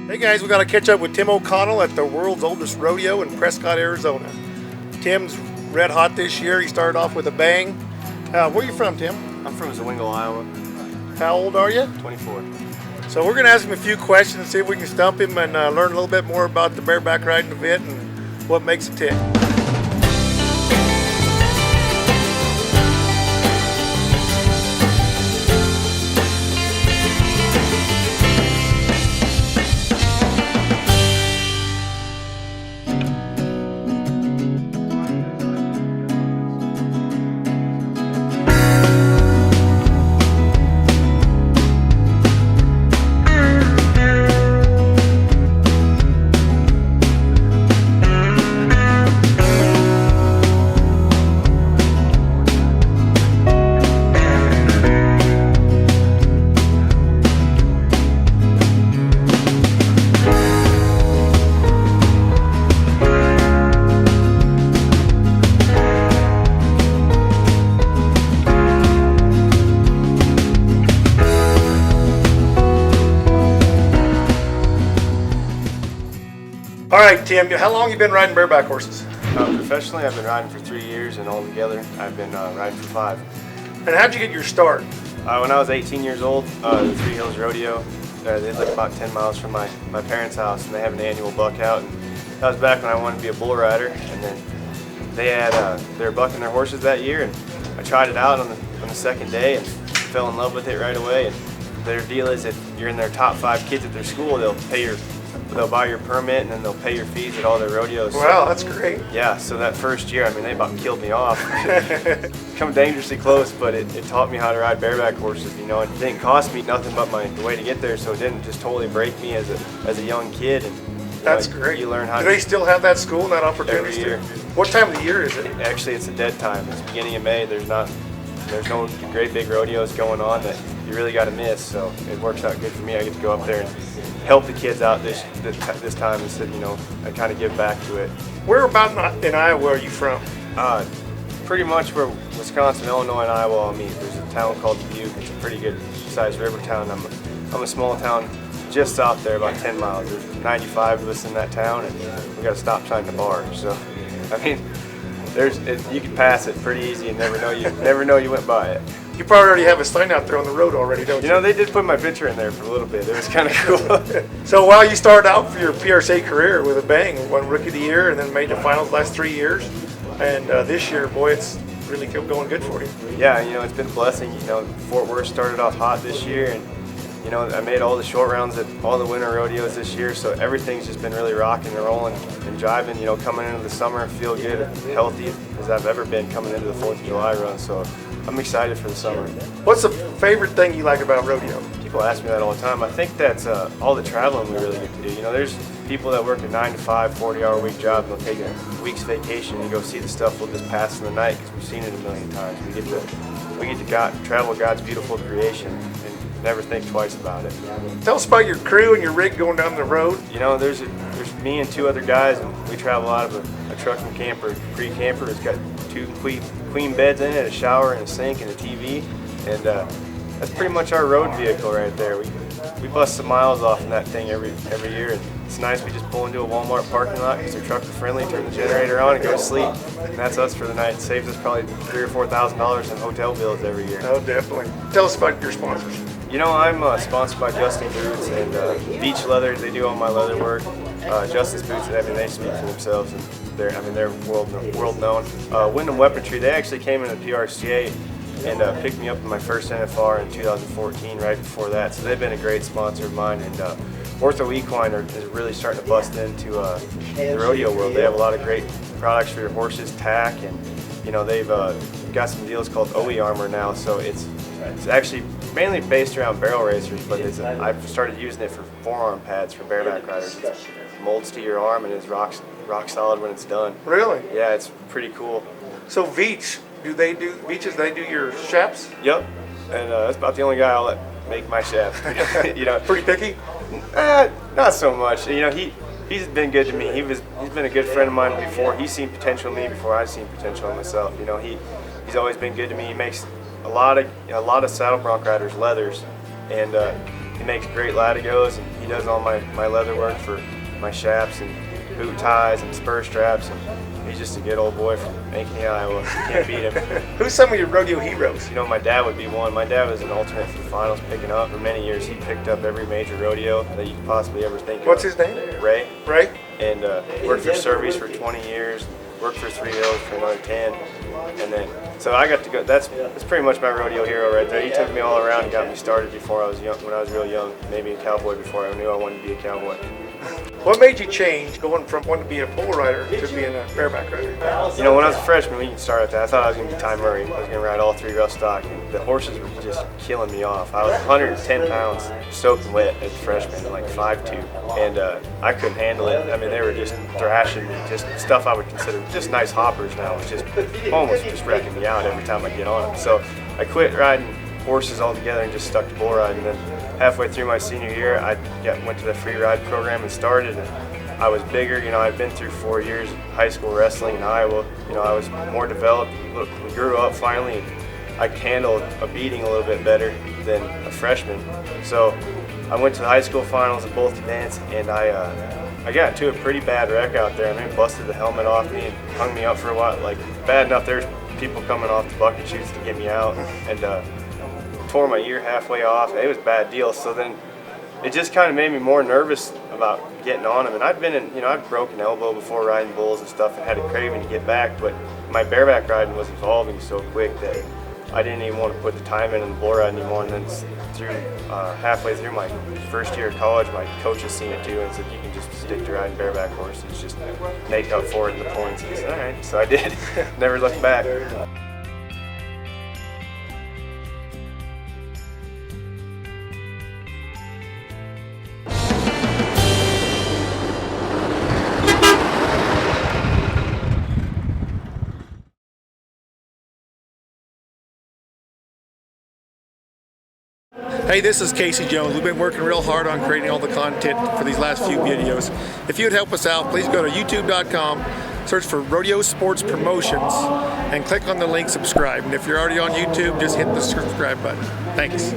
Hey guys, we got to catch up with Tim O'Connell at the world's oldest rodeo in Prescott, Arizona. Tim's red hot this year. He started off with a bang. Where are you from, Tim? I'm from Zwingle, Iowa. How old are you? 24. So we're going to ask him a few questions, see if we can stump him and learn a little bit more about the bareback riding event and what makes it tick. All right, Tim, how long have you been riding bareback horses? Professionally, I've been riding for 3 years, and altogether, I've been riding for 5. And how'd you get your start? When I was 18 years old, the Three Hills Rodeo, they live about 10 miles from my parents' house, and they have an annual buck out. And that was back when I wanted to be a bull rider, and then they were bucking their horses that year, and I tried it out on the second day and fell in love with it right away. And their deal is if you're in their top 5 kids at their school, they'll buy your permit and then they'll pay your fees at all their rodeos. Wow, that's great. Yeah, so that first year, I mean, they about killed me off. Come dangerously close, but it taught me how to ride bareback horses, you know. It didn't cost me nothing but the way to get there, so it didn't just totally break me as a young kid. And that's great. You learn how. Do they still have that school and that opportunity? Every year. What time of the year is it? Actually, it's a dead time. It's beginning of May. There's no great big rodeos going on that you really got to miss, so it works out good for me. I get to go up there and help the kids out this time instead, you know, I kind of give back to it. Where about in Iowa are you from? Pretty much where Wisconsin, Illinois, and Iowa all meet. There's a town called Dubuque. It's a pretty good sized river town. I'm a small town just south there, about 10 miles. There's 95 of us in that town, and we got a stop sign at the bar. So, I mean, you can pass it pretty easy and never know you went by it. You probably already have a sign out there on the road already, don't you? You know, they did put my picture in there for a little bit. It was kind of cool. So while you started out for your PRSA career with a bang, won Rookie of the Year and then made the finals last 3 years, and this year, boy, it's really going good for you. Yeah, you know, it's been a blessing. You know, Fort Worth started off hot this year, and you know, I made all the short rounds at all the winter rodeos this year, so everything's just been really rocking and rolling and jiving. You know, coming into the summer, I feel good, healthy as I've ever been coming into the 4th of July run. So I'm excited for the summer. What's the favorite thing you like about rodeo? People ask me that all the time. I think that's all the traveling we really get to do. You know, there's people that work a 9-to-5, 40-hour-a-week job, and they'll take a week's vacation and go see the stuff we'll just pass in the night because we've seen it a million times. We get to travel God's beautiful creation and never think twice about it. Tell us about your crew and your rig going down the road. You know, there's me and 2 other guys, and we travel out of a truck and camper, pre-camper. It's got 2 queen beds in it, a shower and a sink and a TV, and that's pretty much our road vehicle right there. We bust some miles off in that thing every year, and it's nice. We just pull into a Walmart parking lot because they're trucker friendly, turn the generator on and go to sleep, and that's us for the night. It saves us probably $3,000 or $4,000 in hotel bills every year. Oh, definitely. Tell us about your sponsors. You know, I'm sponsored by Justin Boots and Beach Leather. They do all my leather work. Justin's Boots, I mean, they speak for themselves, and they're world known. Wyndham Weaponry, they actually came into PRCA and picked me up in my first NFR in 2014, right before that. So they've been a great sponsor of mine. And Ortho Equine is really starting to bust into the rodeo world. They have a lot of great products for your horses, tack, and you know, they've got some deals called OE Armor now. So it's actually mainly based around barrel racers, but I've started using it for forearm pads for bareback riders. It molds to your arm and is rock solid when it's done. Really? Yeah, it's pretty cool. So Veach, they do your shafts? Yep, and that's about the only guy I'll let make my shafts. You know, pretty picky? Not so much. You know, he's been good to me. He's been a good friend of mine before. He's seen potential in me before I've seen potential in myself. You know, he's always been good to me. He makes a lot of saddle bronc riders leathers, and he makes great latigos, and he He does all my leather work for my shafts and boot ties and spur straps. And he's just a good old boy from Ankeny, Iowa. You can't beat him. Who's some of your rodeo heroes? You know, my dad would be one. My dad was an alternate for the finals picking up. For many years, he picked up every major rodeo that you could possibly ever think of. What's his name? Ray. Ray? And worked for Service for 20 years, worked for Three Hills for another 10. And then, so I got to go, that's pretty much my rodeo hero right there. He took me all around and got me started before I was young, when I was real young, maybe a cowboy before I knew I wanted to be a cowboy. What made you change going from wanting to be a pole rider to being a bareback rider? You know, when I was a freshman, we can start at that. I thought I was going to be Ty Murray. I was going to ride all 3 rough stock. And the horses were just killing me off. I was 110 pounds, soaking wet as a freshman, like 5'2", and I couldn't handle it. I mean, they were just thrashing me, just stuff I would consider just nice hoppers now. It's just almost just wrecking me out every time I get on them. So I quit riding horses altogether and just stuck to bull riding. And then halfway through my senior year, I went to the free ride program and started. And I was bigger. You know, I'd been through 4 years of high school wrestling in Iowa. You know, I was more developed. Look, we grew up finally. And I could handle a beating a little bit better than a freshman. So I went to the high school finals at both events, and I got into a pretty bad wreck out there. I mean, busted the helmet off me and hung me up for a while. Like, bad enough there's people coming off the bucket chutes to get me out, and tore my ear halfway off. It was a bad deal. So then it just kind of made me more nervous about getting on them. And I'd been in, you know, I'd broken elbow before riding bulls and stuff and had a craving to get back, but my bareback riding was evolving so quick that I didn't even want to put the time in the bull ride anymore. And then through halfway through my first year of college, my coach has seen it too and said, you can just stick to riding bareback horses, just make up for it in the points. And I said, all right. So I did. Never looked back. Hey, this is Casey Jones. We've been working real hard on creating all the content for these last few videos. If you'd help us out, please go to youtube.com, search for Rodeo Sports Promotions, and click on the link subscribe. And if you're already on YouTube, just hit the subscribe button. Thanks.